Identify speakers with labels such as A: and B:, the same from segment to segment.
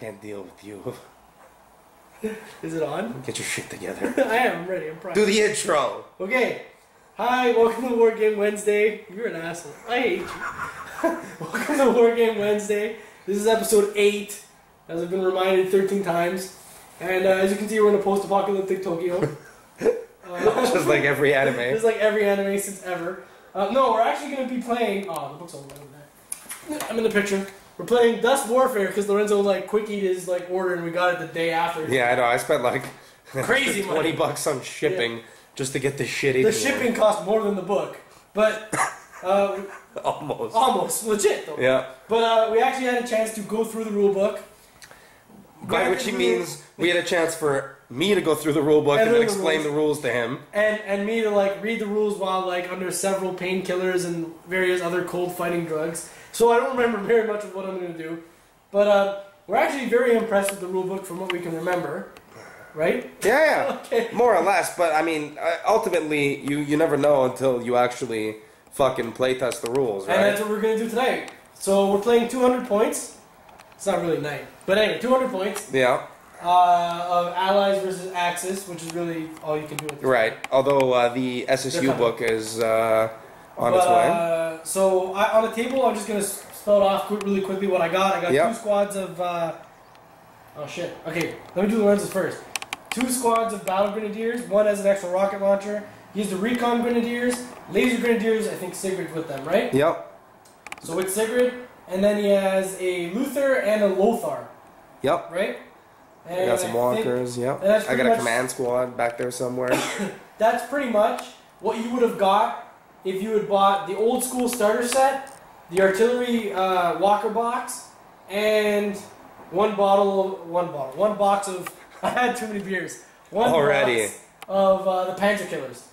A: can't deal with you.
B: Is it on?
A: Get your shit together.
B: I am. I'm ready. I'm primed.
A: Do the intro.
B: Okay. Hi, welcome to War Game Wednesday. You're an asshole. I hate you. Welcome to War Game Wednesday. This is episode 8, as I've been reminded 13 times. And as you can see, we're in a post-apocalyptic Tokyo.
A: Just like every anime.
B: Just like every anime since ever. No, we're actually going to be playing... Oh, the book's all over there. I'm in the picture. We're playing Dust Warfare because Lorenzo like quickied his like order and we got it the day after.
A: Yeah, I know. I spent like
B: crazy money.
A: $20 on shipping just to get this shit.
B: The shipping cost more than the book, but almost legit though.
A: Yeah.
B: But we actually had a chance to go through the rule book.
A: By which he means we had a chance for me to go through the rule book and then explain the rules to him,
B: and me to like read the rules while like under several painkillers and various other cold fighting drugs. So I don't remember very much of what I'm going to do, but we're actually very impressed with the rule book from what we can remember, right?
A: Yeah,
B: Okay.
A: More or less. But I mean, ultimately, you never know until you actually fucking playtest the rules, right?
B: And that's what we're going to do tonight. So we're playing 200 points. It's not really night, but anyway, 200 points.
A: Yeah.
B: Of Allies versus Axis, which is really all you can do. With this.
A: Right. Although the SSU book is on its way.
B: So on the table, I'm just gonna spell it off really quickly what I got. I got 2 squads of. Oh shit. Okay, let me do Lorenzo's first. 2 squads of battle grenadiers. One has an extra rocket launcher. He has the recon grenadiers, laser grenadiers. I think Sigrid's with them, right?
A: Yep.
B: So it's Sigrid, and then he has a Luther and a Lothar.
A: Yep.
B: Right. And
A: I got some walkers. Yep. I got a command squad back there somewhere.
B: That's pretty much what you would have got if you had bought the old school starter set, the artillery walker box, and one box of. I had too many beers. One box of the Panzer Killers.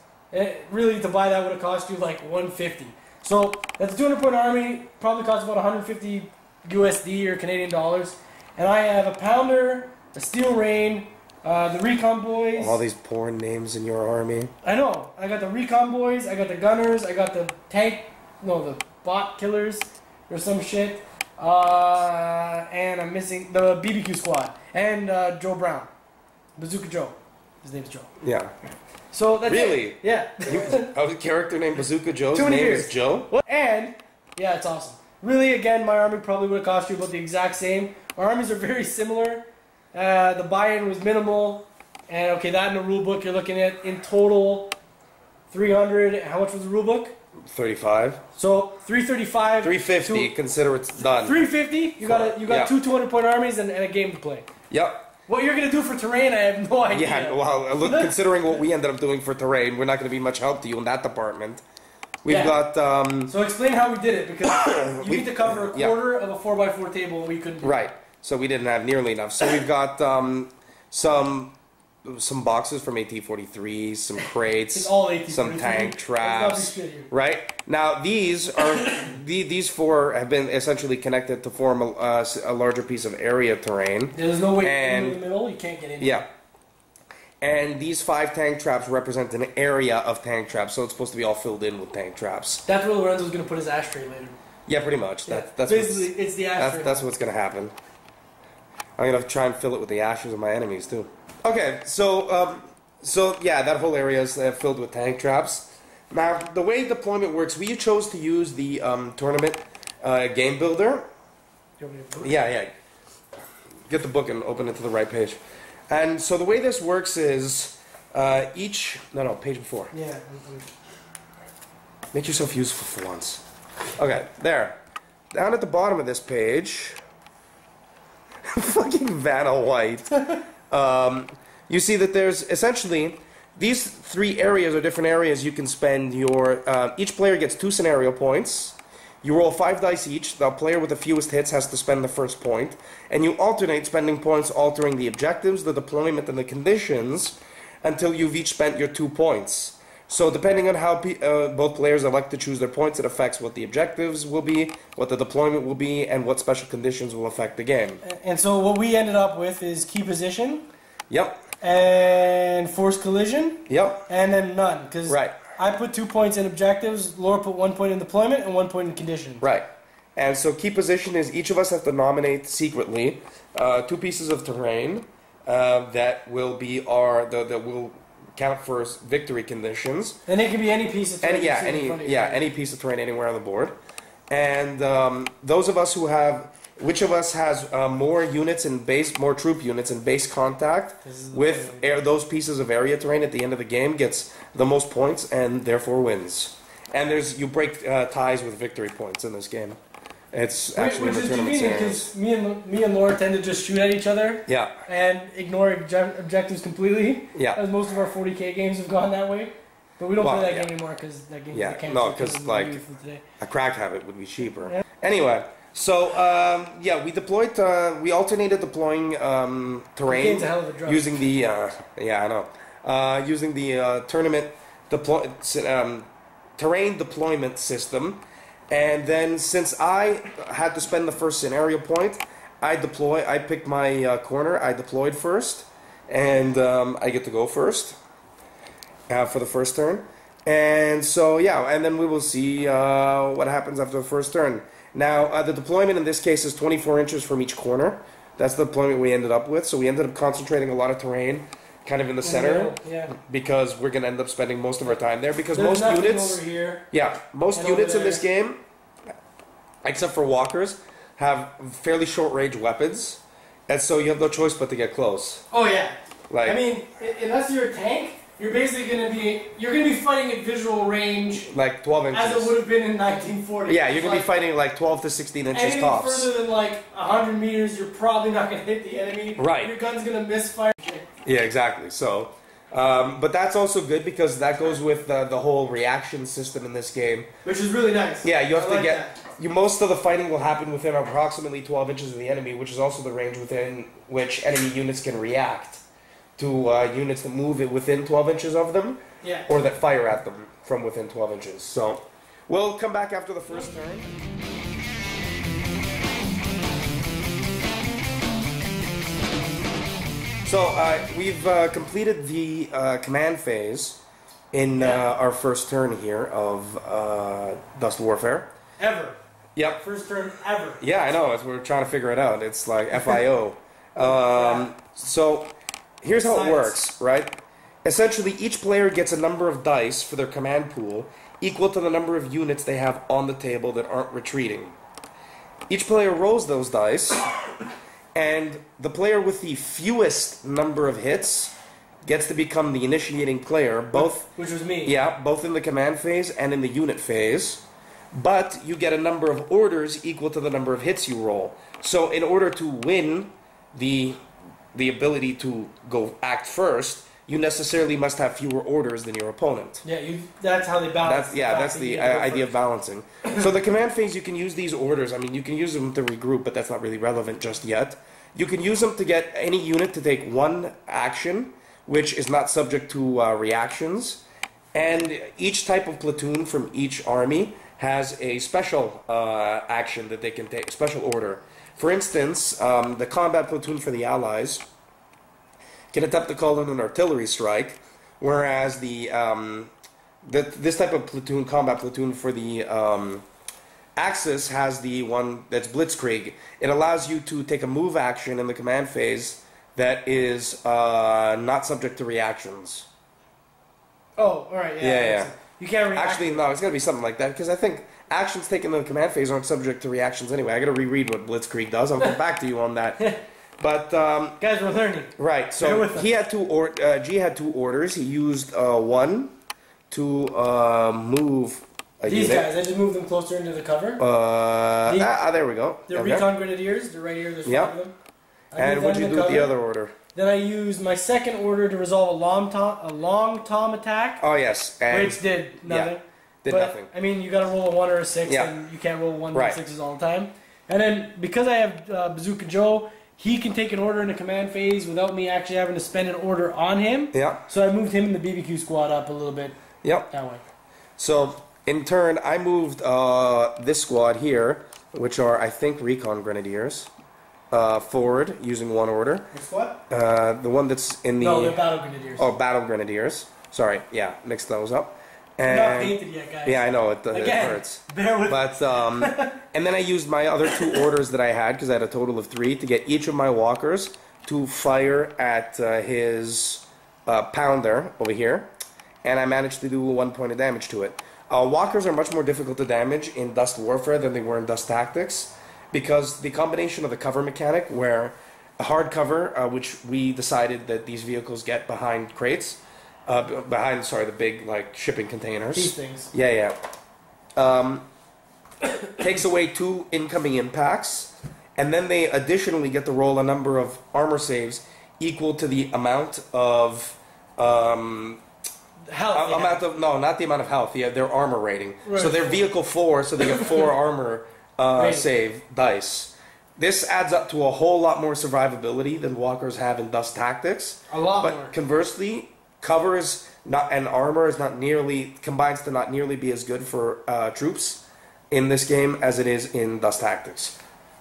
B: Really, to buy that would have cost you like $150. So that's a 200-point army. Probably costs about 150 USD or Canadian dollars. And I have a Pounder, a Steel Rain, the Recon Boys.
A: All these porn names in your army.
B: I know. I got the Recon Boys, I got the Gunners, I got the the Bot Killers or some shit. And I'm missing the BBQ Squad. And Joe Brown. Bazooka Joe. His name's Joe.
A: Yeah.
B: So that's
A: really?
B: It. Yeah.
A: A character named Bazooka Joe's
B: name
A: is Joe?
B: And, yeah, it's awesome. Really, again, my army probably would have cost you about the exact same. Our armies are very similar. The buy-in was minimal. And, okay, that in the rule book you're looking at, in total, 300. How much was the rule book?
A: 35.
B: So, 335.
A: 350, consider it's done.
B: 350? You got 2 200-point armies and a game to play.
A: Yep.
B: What you're going to do for terrain, I have no idea.
A: Yeah, well, look, considering what we ended up doing for terrain, we're not going to be much help to you in that department. We've got...
B: So explain how we did it, because you need to cover a quarter of a 4x4 table and we couldn't do
A: Right. So we didn't have nearly enough. So we've got some boxes from AT-43s, some crates, some tank traps. Right? Now these are these 4 have been essentially connected to form a larger piece of area terrain.
B: There's no way in the middle, you can't get in.
A: Yeah. And these 5 tank traps represent an area of tank traps, so it's supposed to be all filled in with tank traps.
B: That's where Lorenzo's going to put his ashtray later.
A: Yeah, pretty much.
B: Yeah. That's basically it's the ashtray.
A: That's what's going to happen. I'm going to try and fill it with the ashes of my enemies too. Okay, so yeah, that whole area is filled with tank traps. Now, the way deployment works, we chose to use the tournament game builder. Yeah. Get the book and open it to the right page. And so the way this works is page before.
B: Yeah.
A: Make yourself useful for once. Okay, there. Down at the bottom of this page, fucking Vanna White. You see that there's essentially these 3 areas are different areas you can spend your. Each player gets 2 scenario points. You roll 5 dice each. The player with the fewest hits has to spend the first point, and you alternate spending points, altering the objectives, the deployment, and the conditions until you've each spent your 2 points. So depending on how both players elect to choose their points, it affects what the objectives will be, what the deployment will be, and what special conditions will affect the game.
B: And so what we ended up with is key position.
A: Yep.
B: And forced collision.
A: Yep.
B: And then none, because
A: I
B: put 2 points in objectives. Laura put 1 point in deployment and 1 point in condition.
A: Right. And so key position is each of us have to nominate secretly 2 pieces of terrain that will be that will count for victory conditions.
B: And it can be any piece of terrain.
A: Any piece of terrain anywhere on the board. And those of us who have, which of us has more troop units in base contact with those pieces of area terrain at the end of the game gets the most points and therefore wins. And you break ties with victory points in this game. It's actually
B: which is convenient because me and Laura tend to just shoot at each other.
A: Yeah.
B: And ignore objectives completely.
A: Yeah.
B: As most of our 40K games have gone that way. But we don't play that game anymore because that game
A: can't.
B: No,
A: because like a crack habit would be cheaper.
B: Yeah.
A: Anyway, so we deployed. We alternated deploying terrain
B: Cocaine's a hell of a drug.
A: using the using the tournament terrain deployment system. And then since I had to spend the first scenario point, I picked my corner, I deployed first, and I get to go first for the first turn. And so, and then we will see what happens after the first turn. Now, the deployment in this case is 24 inches from each corner. That's the deployment we ended up with. So we ended up concentrating a lot of terrain kind of in the center, because we're going to end up spending most of our time there, because most units, most units in this game, except for walkers, have fairly short range weapons, and so you have no choice but to get close.
B: Oh yeah, I mean, unless you're a tank, you're basically going to be fighting at visual range,
A: like 12 inches,
B: as it would have been in 1940.
A: Yeah, you're going to be fighting like 12 to 16 inches
B: anything
A: tops.
B: Further than like 100 meters, you're probably not going to hit the enemy.
A: Right.
B: Your gun's going to misfire.
A: Yeah, exactly. So, but that's also good because that goes with the whole reaction system in this game,
B: which is really nice.
A: Yeah, you have to get. Most of the fighting will happen within approximately 12 inches of the enemy, which is also the range within which enemy units can react to units that move within 12 inches of them, or that fire at them from within 12 inches. So, we'll come back after the first turn. So, we've completed the command phase in our first turn here of Dust Warfare.
B: Ever.
A: Yep.
B: First turn ever.
A: Yeah, I know. We're trying to figure it out. It's like FIO. So, here's how it works, right? Essentially, each player gets a number of dice for their command pool equal to the number of units they have on the table that aren't retreating. Each player rolls those dice, and the player with the fewest number of hits gets to become the initiating player,
B: which was me.
A: Yeah, both in the command phase and in the unit phase. But you get a number of orders equal to the number of hits you roll. So in order to win the ability to act first, you necessarily must have fewer orders than your opponent.
B: Yeah, that's how they balance.
A: That's the idea of balancing. So the command phase, you can use these orders. I mean, you can use them to regroup, but that's not really relevant just yet. You can use them to get any unit to take one action, which is not subject to reactions. And each type of platoon from each army has a special action that they can take, special order. For instance, the combat platoon for the Allies can attempt to call in an artillery strike, whereas this type of platoon, combat platoon for the Axis, has the one that's Blitzkrieg. It allows you to take a move action in the command phase that is not subject to reactions.
B: Oh, alright,
A: yeah.
B: You can't react.
A: Actually, no, it's got to be something like that, because I think actions taken in the command phase aren't subject to reactions anyway. I got to reread what Blitzkrieg does. I'll come back to you on that. But
B: guys, we're learning.
A: Right. So he had G had 2 orders. He used one to move
B: these guys. I just moved them closer into the cover.
A: There we go.
B: They're recon grenadiers. They're right here. There's 5 of them.
A: And what did you do with the other order?
B: Then I used my second order to resolve a long tom attack.
A: Oh yes,
B: which did nothing.
A: Yeah, did nothing.
B: I mean, you got to roll a 1 or a 6, and you can't roll 1 and 6s all the time. And then because I have Bazooka Joe, he can take an order in the command phase without me actually having to spend an order on him.
A: Yeah.
B: So I moved him and the BBQ squad up a little bit.
A: Yep.
B: That way.
A: So in turn, I moved this squad here, which are I think recon grenadiers. Forward using 1 order.
B: Which what?
A: The one that's in the...
B: No, they're battle grenadiers.
A: Oh, battle grenadiers. Sorry, yeah, mixed those up. And
B: not painted yet, guys.
A: yeah, I know it
B: Again,
A: hurts.
B: bear with
A: But and then I used my other 2 orders that I had because I had a total of 3 to get each of my walkers to fire at his pounder over here, and I managed to do 1 point of damage to it. Walkers are much more difficult to damage in Dust Warfare than they were in Dust Tactics because the combination of the cover mechanic, where a hard cover, which we decided that these vehicles get behind crates. The big, like, shipping containers.
B: these things.
A: Yeah, yeah. Takes away 2 incoming impacts, and then they additionally get to roll a number of armor saves equal to the amount of...
B: Health.
A: No, not the amount of health, their armor rating.
B: Right.
A: So they're vehicle 4, so they get 4 armor save dice. This adds up to a whole lot more survivability than walkers have in Dust Tactics.
B: A lot
A: but
B: more.
A: Conversely, covers and armor is combines to not nearly be as good for troops in this game as it is in Dust Tactics.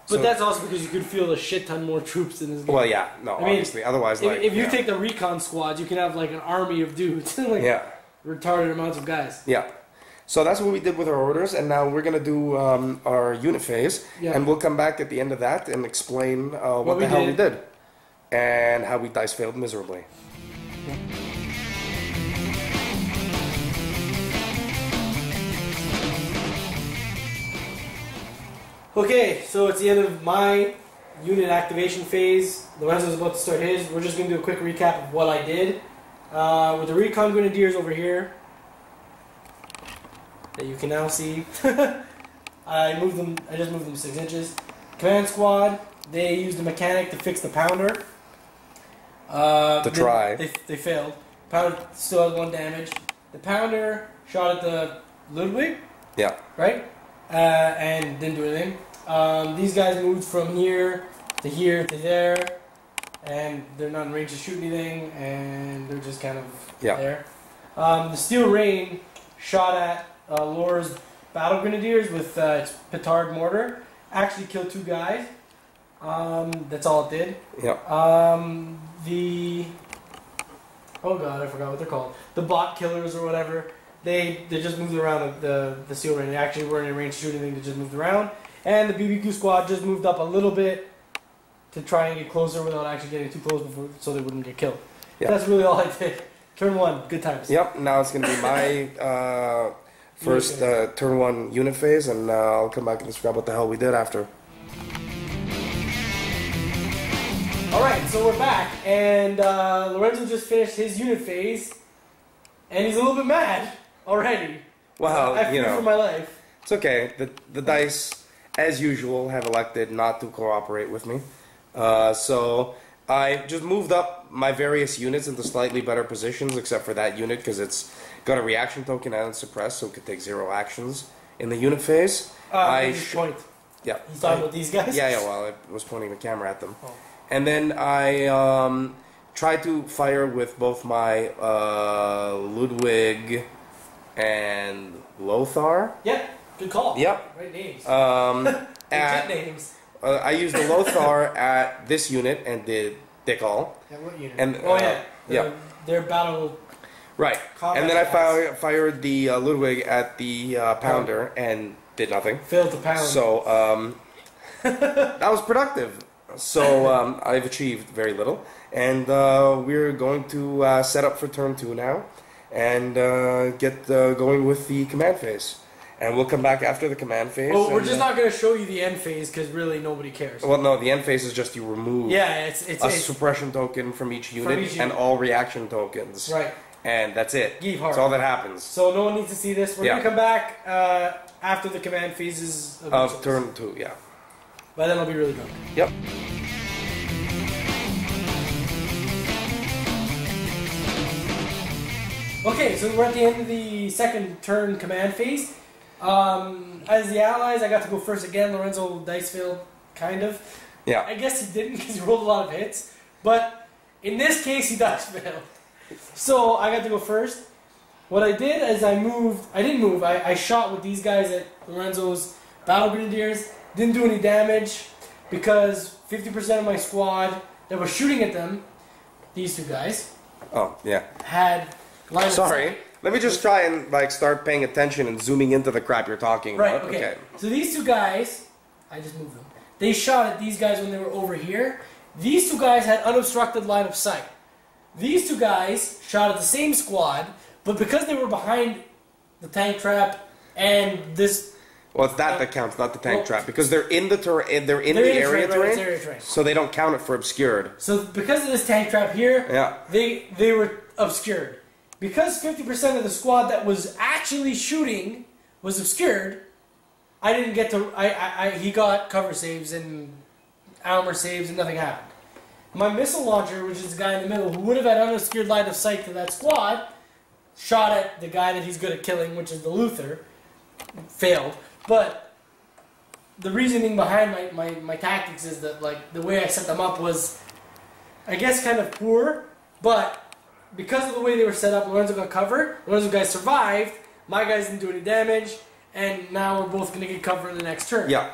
B: But that's also because you could field a shit ton more troops in this game.
A: Well, yeah, no, obviously. Otherwise,
B: if you take the recon squads, you can have like an army of dudes, like retarded amounts of guys.
A: Yeah. So that's what we did with our orders, and now we're gonna do our unit phase, and we'll come back at the end of that and explain what the hell we did and how we dice failed miserably.
B: Okay, so it's the end of my unit activation phase. Lorenzo's about to start his. We're just going to do a quick recap of what I did. With the Recon Grenadiers over here, that you can now see, I just moved them 6 inches. Command Squad, they used a mechanic to fix the Pounder. They failed. Pounder still has 1 damage. The Pounder shot at the Ludwig.
A: Yeah.
B: Right? And didn't do anything. These guys moved from here to there, and they're not in range to shoot anything, and they're just kind of there. The Steel Rain shot at Laura's Battle Grenadiers with its petard mortar. Actually killed 2 guys. That's all it did.
A: Yeah.
B: Oh god, I forgot what they're called. The bot killers or whatever. They just moved around the Steel Rain. They actually weren't in range to shoot anything. They just moved around. And the BBQ squad just moved up a little bit to try and get closer without actually getting too close so they wouldn't get killed. Yep. That's really all I did. Turn 1, good times.
A: Yep, now it's going to be my first turn 1 unit phase, and I'll come back and describe what the hell we did after.
B: Alright, so we're back, and Lorenzo just finished his unit phase, and he's a little bit mad already.
A: Well,
B: I fear for my life.
A: It's okay. The dice, as usual, have elected not to cooperate with me. So I just moved up my various units into slightly better positions, except for that unit, because it's got a reaction token and it's suppressed, so it could take 0 actions in the unit phase.
B: Point.
A: Yeah.
B: He's talking about these guys?
A: Yeah, well, I was pointing the camera at them. Oh. And then I tried to fire with both my Ludwig and Lothar.
B: Yep, good call.
A: Yep.
B: Right names.
A: Legit
B: names.
A: I used the Lothar at this unit and did dick all.
B: Yeah, what unit?
A: And,
B: their battle.
A: Right. And then I fired the Ludwig at the Pounder and did nothing.
B: Failed to pound.
A: So that was productive. So I've achieved very little. And we're going to set up for turn 2 now and get going with the command phase. And we'll come back after the command phase.
B: Well, we're just not going to show you the end phase because really nobody cares.
A: Well, no, the end phase is just you remove
B: it's
A: a suppression token from each unit and all reaction tokens.
B: Right.
A: And that's it. That's all that happens.
B: So no one needs to see this. We're going to come back after the command phases
A: of turn 2, yeah.
B: By then I'll be really drunk.
A: Yep.
B: Okay, so we're at the end of the second turn command phase. As the allies, I got to go first again. Lorenzo dice failed, kind of.
A: Yeah.
B: I guess he didn't because he rolled a lot of hits. But in this case, he dice failed. So I got to go first. What I did is I didn't move. I shot with these guys at Lorenzo's Battle Grenadiers. Didn't do any damage because 50% of my squad that was shooting at them, these 2 guys,
A: oh, yeah.
B: had line of sight.
A: Let me just try and like start paying attention and zooming into the crap you're talking
B: Right,
A: about.
B: okay. So these two guys, I just moved them. They shot at these guys when they were over here. These two guys had unobstructed line of sight. These two guys shot at the same squad, but because they were behind the tank trap and this...
A: Well, it's that counts, not the tank trap, because they're in the terrain. They're in the area terrain, so they don't count it for obscured.
B: So because of this tank trap here,
A: yeah,
B: they were obscured. Because 50% of the squad that was actually shooting was obscured, I didn't get to. He got cover saves and armor saves, and nothing happened. My missile launcher, which is the guy in the middle, who would have had unobscured line of sight to that squad, shot at the guy that he's good at killing, which is the Luther. Failed. But the reasoning behind my tactics is that like the way I set them up was, I guess, kind of poor. But because of the way they were set up, Lorenzo got covered. Lorenzo guys survived. My guys didn't do any damage, and now we're both going to get covered in the next turn.
A: Yeah.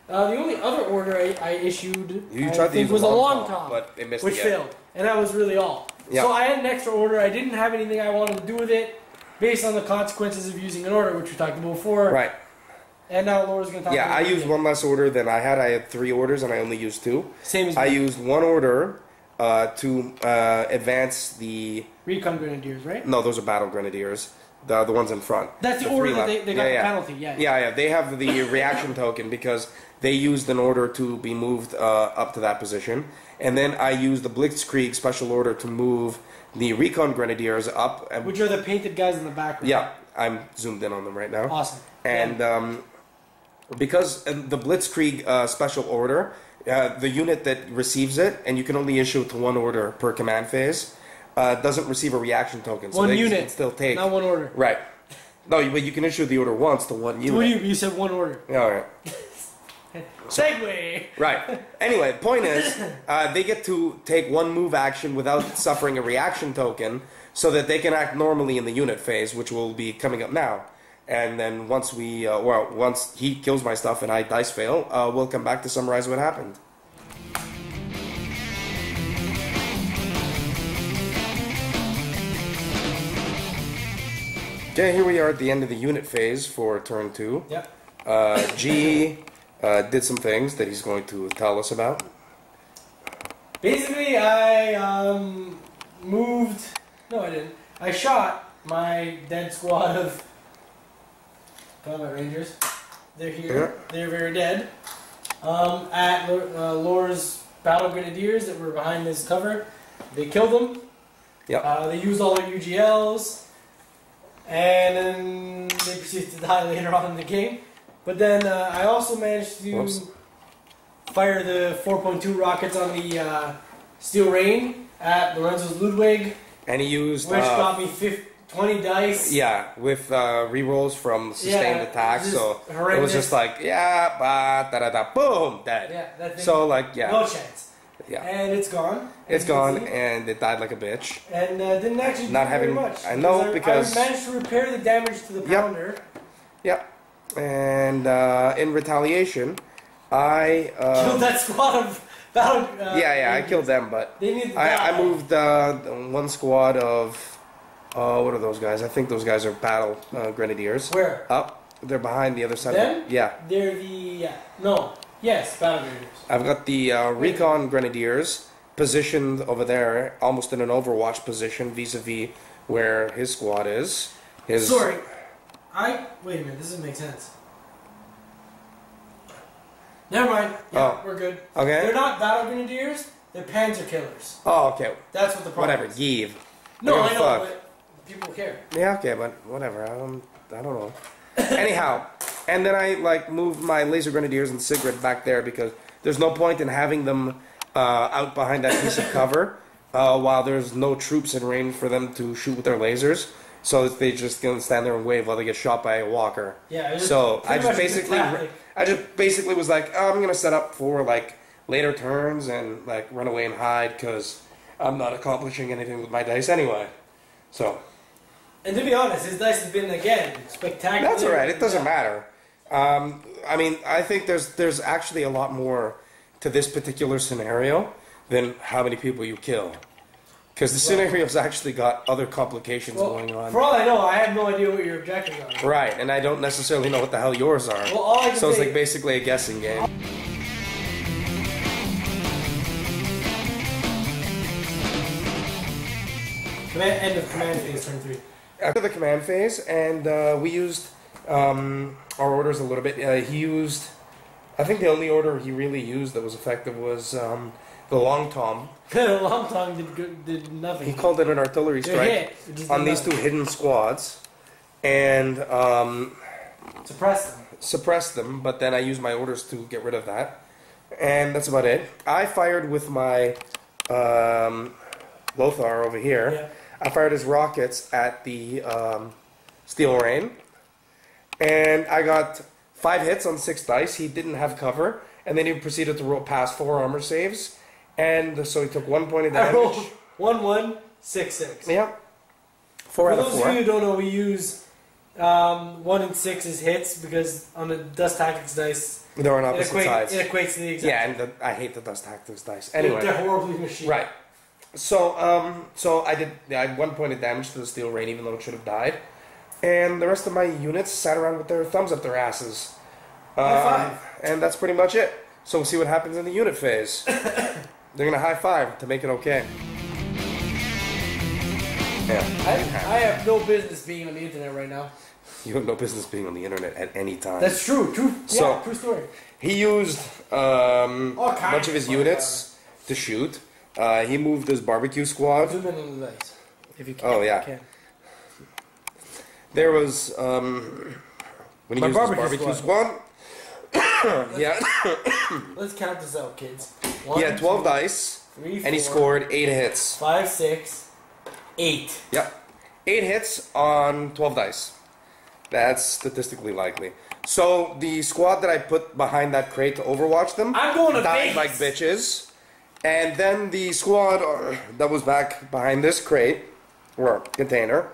B: The only other order I issued
A: was
B: a long tom,
A: but it missed
B: which failed, and that was really all.
A: Yeah.
B: So I had an extra order. I didn't have anything I wanted to do with it, based on the consequences of using an order, which we talked about before.
A: Right.
B: And now Laura's going to talk about it.
A: Yeah, I used one less order than I had. I had 3 orders, and I only used 2.
B: Same as me.
A: I used 1 order to advance the...
B: Recon Grenadiers, right?
A: No, those are Battle Grenadiers. The ones in front.
B: That's the order that they got the penalty,
A: Yeah, they have the reaction token because they used an order to be moved up to that position. And then I used the Blitzkrieg special order to move the Recon Grenadiers up.
B: Which are the painted guys in the background.
A: Yeah, I'm zoomed in on them right now.
B: Awesome.
A: And because the Blitzkrieg special order, the unit that receives it, and you can only issue it to 1 order per command phase, doesn't receive a reaction token. So
B: one
A: they
B: unit,
A: can still take.
B: not 1 order.
A: Right. No, but you can issue the order once to 1 unit.
B: You said 1 order.
A: Yeah, all right.
B: Segway!
A: Right. Anyway, the point is, they get to take 1 move action without suffering a reaction token, so that they can act normally in the unit phase, which will be coming up now. And then once once he kills my stuff and I dice fail, we'll come back to summarize what happened. Okay, here we are at the end of the unit phase for turn 2.
B: Yep.
A: G did some things that he's going to tell us about.
B: Basically, I moved... No, I didn't. I shot my dead squad of Combat Rangers. They're here. Yeah. They're very dead. At Laura's Battle Grenadiers that were behind this cover. They killed them.
A: Yep.
B: They used all their UGLs. And then they proceeded to die later on in the game. But then I also managed to fire the 4.2 rockets on the Steel Rain at Lorenzo's Ludwig.
A: And he used...
B: Which got me 20 dice.
A: Yeah, with rerolls from sustained attacks. So horrendous. It was just like, boom, dead.
B: Yeah, that thing.
A: So, like, yeah.
B: No chance.
A: Yeah.
B: And it's gone.
A: It's gone, and it died like a bitch.
B: And didn't actually do very much.
A: I know, because...
B: I managed to repair the damage to the pounder.
A: Yep. And in retaliation, I...
B: killed that squad of battle...
A: I killed them, but...
B: They need
A: I moved 1 squad of... what are those guys? I think those guys are Battle Grenadiers.
B: Where?
A: Up. They're behind the other side.
B: Them?
A: Yeah.
B: They're the... No. Yes, Battle Grenadiers.
A: I've got the Recon Grenadiers positioned over there, almost in an Overwatch position, vis-a-vis where his squad is.
B: Sorry. Wait a minute, this doesn't make sense. Never mind. Yeah, we're good.
A: Okay.
B: They're not Battle Grenadiers, they're Panzer Killers.
A: Oh, okay.
B: That's what the problem
A: is. Whatever, give.
B: No, I know, but people care.
A: Yeah, okay, but whatever. I don't know. Anyhow, and then I moved my Laser Grenadiers and Sigrid back there because there's no point in having them out behind that piece of cover while there's no troops in range for them to shoot with their lasers. So they just gonna stand there and wave while they get shot by a walker.
B: Yeah.
A: So I just basically was like, I'm gonna set up for like later turns and like run away and hide because I'm not accomplishing anything with my dice anyway. So.
B: And to be honest, his dice has been again spectacular.
A: That's alright. It doesn't matter. I mean, I think there's actually a lot more to this particular scenario than how many people you kill. Because the scenario's actually got other complications going on.
B: For all I know, I have no idea what your objectives are.
A: Right, and I don't necessarily know what the hell yours are.
B: Well, all I can
A: so it's
B: say,
A: like basically a guessing game.
B: End of command phase, turn 3.
A: After the command phase, and we used our orders a little bit. He used, I think the only order he really used that was effective was the long tom.
B: Long Tom did nothing.
A: He called it an artillery strike on these two hidden squads, and suppressed them. But then I used my orders to get rid of that, and that's about it. I fired with my Lothar over here.
B: Yeah.
A: I fired his rockets at the Steel Rain, and I got 5 hits on 6 dice. He didn't have cover, and then he proceeded to roll past 4 armor saves, and so he took 1 point of damage.
B: I rolled 1-1, 6-6.
A: Yeah. 4 out of 4.
B: For those of you who don't know, we use 1 and 6 as hits because on the Dust Tactics dice,
A: they're on opposite sides.
B: It equates to the exact.
A: Yeah, and I hate the Dust Tactics dice. Anyway,
B: they're horribly machined.
A: right. So, so I had 1 point of damage to the Steel Rain, even though it should have died. And the rest of my units sat around with their thumbs up their asses.
B: High five.
A: And that's pretty much it. So we'll see what happens in the unit phase. They're going to high five to make it okay. Yeah.
B: I have no business being on the internet right now.
A: You have no business being on the internet at any time.
B: That's true. True.
A: So,
B: true story.
A: He used a bunch of his units to shoot. He moved his barbecue squad.
B: Zoom in on the dice, if you can.
A: Oh yeah.
B: Can.
A: There was when he used his barbecue squad. Yeah.
B: Let's count this out, kids.
A: He had 12 dice,
B: 3, 4,
A: and he scored 8 hits.
B: 5, 6, 8.
A: Yep, 8 hits on 12 dice. That's statistically likely. So the squad that I put behind that crate to overwatch them
B: I'm going to
A: died
B: Vegas.
A: like bitches. And then the squad that was back behind this crate, or container,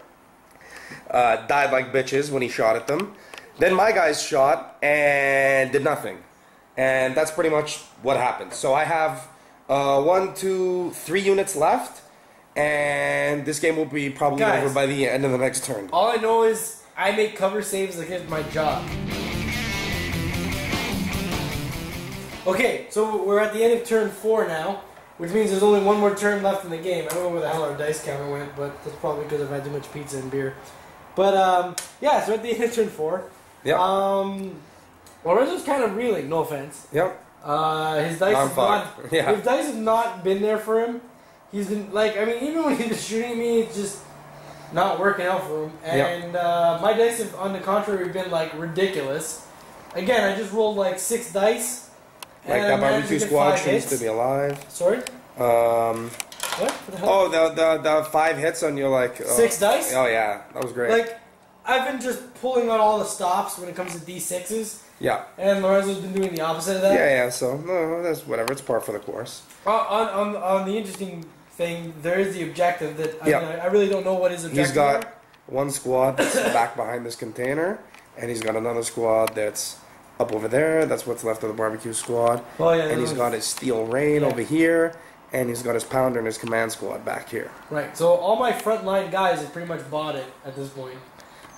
A: died like bitches when he shot at them. Then my guys shot and did nothing. And that's pretty much what happened. So I have 1, 2, 3 units left. And this game will be probably over by the end of the next turn.
B: All I know is I make cover saves like it's my job. Okay, so we're at the end of turn 4 now, which means there's only 1 more turn left in the game. I don't know where the hell our dice counter went, but that's probably because I've had too much pizza and beer. But, yeah, so at the end of turn 4.
A: Yeah.
B: Lorenzo's kind of reeling, no offense.
A: Yep.
B: His dice have not been there for him. He's been, like, I mean, even when he was shooting me, it's just not working out for him. And my dice have, on the contrary, been, like, ridiculous. Again, I just rolled, like, 6 dice.
A: Like that barbecue squad seems to be alive.
B: Sorry? What? For the hell?
A: Oh, the 5 hits on your, like...
B: 6 dice?
A: Oh, yeah. That was great.
B: Like, I've been just pulling on all the stops when it comes to D6s.
A: Yeah.
B: And Lorenzo's been doing the opposite of that.
A: Yeah, so, no, that's whatever. It's par for the course.
B: On the interesting thing, there is the objective that I really don't know what his objective is.
A: He's got 1 squad that's back behind this container, and he's got another squad that's up over there. That's what's left of the barbecue squad.
B: Oh, yeah.
A: And he's got his Steel Rain over here, and he's got his Pounder and his command squad back here.
B: Right, so all my frontline guys have pretty much bought it at this point.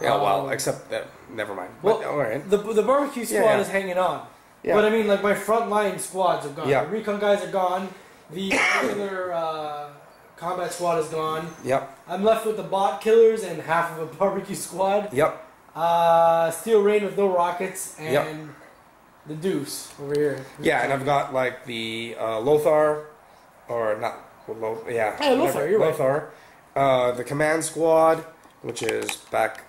A: Yeah, well, except that, never mind.
B: Well,
A: but, all right.
B: The barbecue squad is hanging on.
A: Yeah.
B: But I mean, like, my frontline squads are gone.
A: Yeah.
B: The recon guys are gone. The regular combat squad is gone.
A: Yep.
B: I'm left with the bot killers and half of a barbecue squad.
A: Yep.
B: Steel Rain with no rockets and the Deuce over here.
A: Yeah, and I've got like the Lothar, or not Lothar. Yeah,
B: Lothar. You're
A: Lothar. The command squad, which is back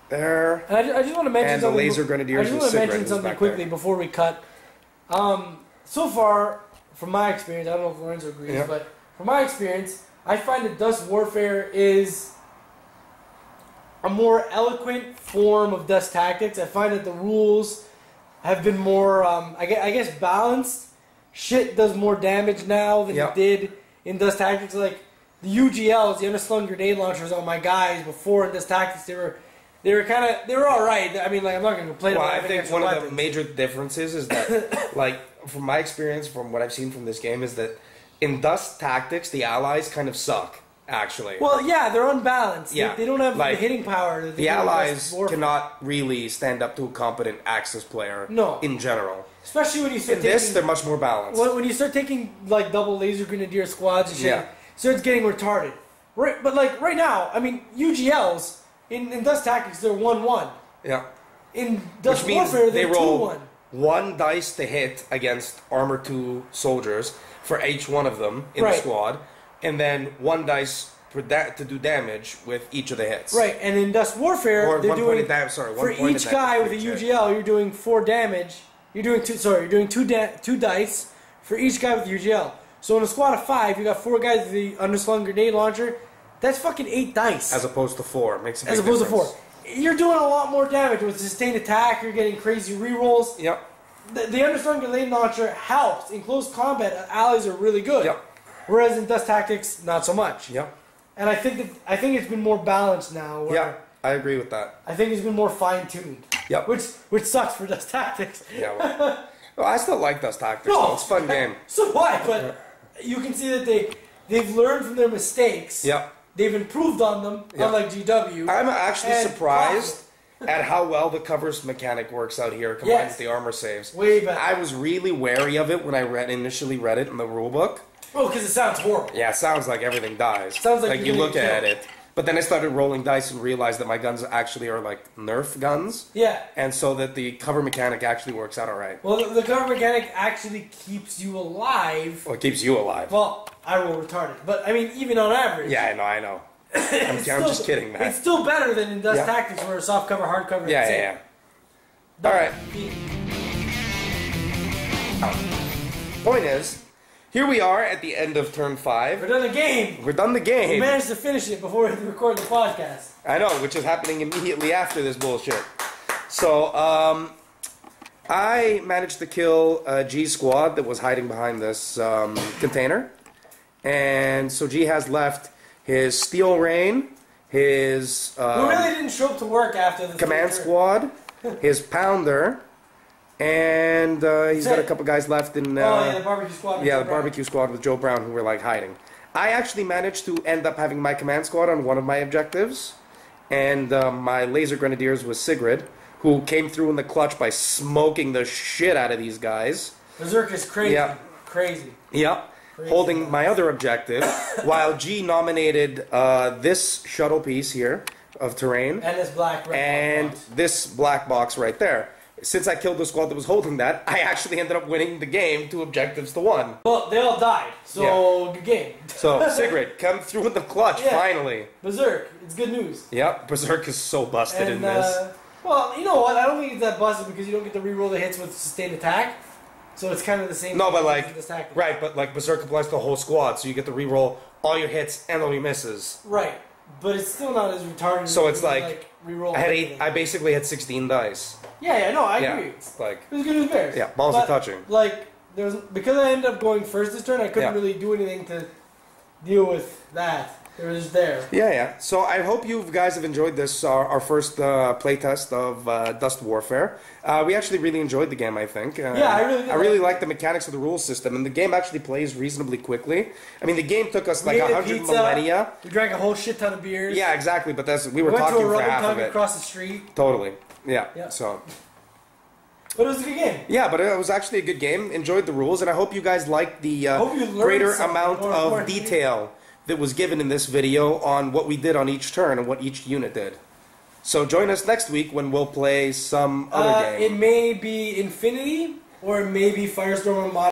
A: there.
B: And I just want to mention
A: and
B: something.
A: The laser grenadiers.
B: I just want to mention something quickly before we cut. So far, from my experience, I don't know if Lorenzo agrees, but from my experience, I find that Dust Warfare is a more eloquent form of Dust Tactics. I find that the rules have been more, I guess, balanced. Shit does more damage now than it did in Dust Tactics. Like, the UGLs, the underslung grenade launchers on my guys before in Dust Tactics, they were alright. I mean, like, I'm not going to complain about it.
A: I think one of the major differences is that, like, from my experience, from what I've seen from this game, is that in Dust Tactics, the allies kind of suck, actually.
B: Well, yeah, they're unbalanced.
A: Yeah.
B: They don't have
A: Like,
B: the hitting power. That they
A: the
B: do in
A: allies
B: Dust Warfare.
A: cannot really stand up to a competent Axis player
B: No.
A: in general.
B: Especially when you start
A: In
B: taking...
A: this, they're much more balanced.
B: When you start taking, like, double laser grenadier squads and shit,
A: Yeah.
B: it starts getting retarded. Right, but, like, right now, I mean, UGLs, in Dust Tactics, they're 1-1.
A: Yeah.
B: In Dust
A: Which means
B: Warfare,
A: they
B: they're
A: roll
B: 2-1.
A: 1 dice to hit against armor 2 soldiers for each one of them in the
B: Right.
A: squad, and then 1 dice for that to do damage with each of the hits.
B: Right, and in Dust Warfare,
A: Or
B: they're
A: 1 point
B: doing...
A: of damage. Sorry, 1
B: For
A: point
B: each
A: of
B: guy
A: damage
B: with a
A: for each hit.
B: UGL, you're doing 4 damage. You're doing two dice for each guy with UGL. So in a squad of 5, you got 4 guys with the underslung grenade launcher. That's fucking 8 dice.
A: As opposed to 4. Makes a big
B: As opposed
A: difference.
B: to 4. You're doing a lot more damage with sustained attack. You're getting crazy rerolls.
A: Yep.
B: The underslung grenade launcher helps. In close combat, allies are really good.
A: Yep.
B: Whereas in Dust Tactics, not so much.
A: Yep.
B: And I think it's been more balanced now. Where
A: Yeah, I agree with that.
B: I think it's been more fine-tuned.
A: Yep.
B: Which sucks for Dust Tactics.
A: Yeah. Well, I still like Dust Tactics.
B: No.
A: Though. It's a fun game.
B: So why? But you can see that they've learned from their mistakes.
A: Yep.
B: They've improved on them,
A: Yeah.
B: unlike GW.
A: I'm actually
B: and
A: surprised at how well the covers mechanic works out here combined
B: Yes.
A: with the armor saves.
B: Way better.
A: I was really wary of it when I initially read it in the rulebook.
B: Oh, because it sounds horrible.
A: Yeah, it sounds like everything dies.
B: Sounds like
A: you
B: you're
A: look
B: gonna get
A: at
B: killed.
A: it. But then I started rolling dice and realized that my guns actually are like Nerf guns.
B: Yeah.
A: And so that the cover mechanic actually works out alright.
B: Well, the cover mechanic actually keeps you alive.
A: Well, it keeps you alive.
B: Well, I roll retarded, but I mean, even on average.
A: Yeah, I know. I'm just kidding, man.
B: It's still better than in Dust
A: Yeah.
B: Tactics, where soft cover, hard cover.
A: Yeah,
B: that's
A: yeah,
B: it.
A: yeah. Alright. Point is, here we are at the end of turn 5.
B: We're done the game.
A: We're done the
B: We
A: game.
B: managed to finish it before we record the podcast.
A: I know, which is happening immediately after this bullshit. So, I managed to kill G squad that was hiding behind this container. And so G has left his Steel Rain, his
B: We really didn't show up to work after the
A: Command
B: third-
A: Squad, his Pounder, and he's got a couple guys left in...
B: Oh, yeah, the barbecue squad.
A: Yeah, the barbecue squad with Joe Brown, who were like hiding. I actually managed to end up having my command squad on one of my objectives, and my laser grenadiers was Sigrid, who came through in the clutch by smoking the shit out of these guys.
B: Berserk is crazy.
A: Yeah.
B: Crazy.
A: Yep.
B: Crazy.
A: Holding my other objective, while G nominated this shuttle piece here of terrain
B: And this black red
A: and
B: box.
A: this black box right there. Since I killed the squad that was holding that, I actually ended up winning the game 2 objectives to 1.
B: Well, they all died, so good game.
A: So, Sigrid, come through in the clutch,
B: Yeah.
A: finally.
B: Berserk, it's good news.
A: Yep, Berserk is so busted
B: And,
A: in this.
B: well, you know what? I don't think it's that busted because you don't get to reroll the hits with sustained attack. So it's kind of the same.
A: No, but
B: thing
A: like,
B: as this tactic.
A: right, but like Berserk applies to the whole squad, so you get to reroll all your hits and all your misses.
B: Right, but it's still not as retarded.
A: So
B: as
A: it's like,
B: reroll.
A: I had
B: everything.
A: I basically had 16 dice.
B: Yeah, no, I
A: Yeah,
B: agree.
A: it's like,
B: It was good as bears.
A: yeah, balls
B: But,
A: are touching.
B: Like, because I ended up going first this turn, I couldn't
A: Yeah.
B: really do anything to deal with that. It was just there.
A: Yeah, yeah. So I hope you guys have enjoyed this, our first playtest of Dust Warfare. We actually really enjoyed the game, I think.
B: Yeah, I really did
A: I really
B: like
A: like the mechanics of the rule system, and the game actually plays reasonably quickly. I mean, the game took us
B: We
A: like
B: ate a
A: 100
B: pizza.
A: millennia.
B: We drank a whole shit ton of beers.
A: Yeah, exactly, but we
B: We
A: were
B: went to
A: talking
B: a
A: for
B: rubber
A: half of
B: tug
A: it.
B: across the street.
A: Totally. Yeah.
B: Yeah.
A: So,
B: But it was a good game.
A: yeah, but it was actually a good game. Enjoyed the rules, and I hope you guys liked the
B: Hope you learned
A: greater
B: something,
A: amount
B: more
A: of
B: importantly.
A: detail that was given in this video on what we did on each turn and what each unit did. So join us next week when we'll play some other game.
B: It may be Infinity, or it may be Firestorm or Mod.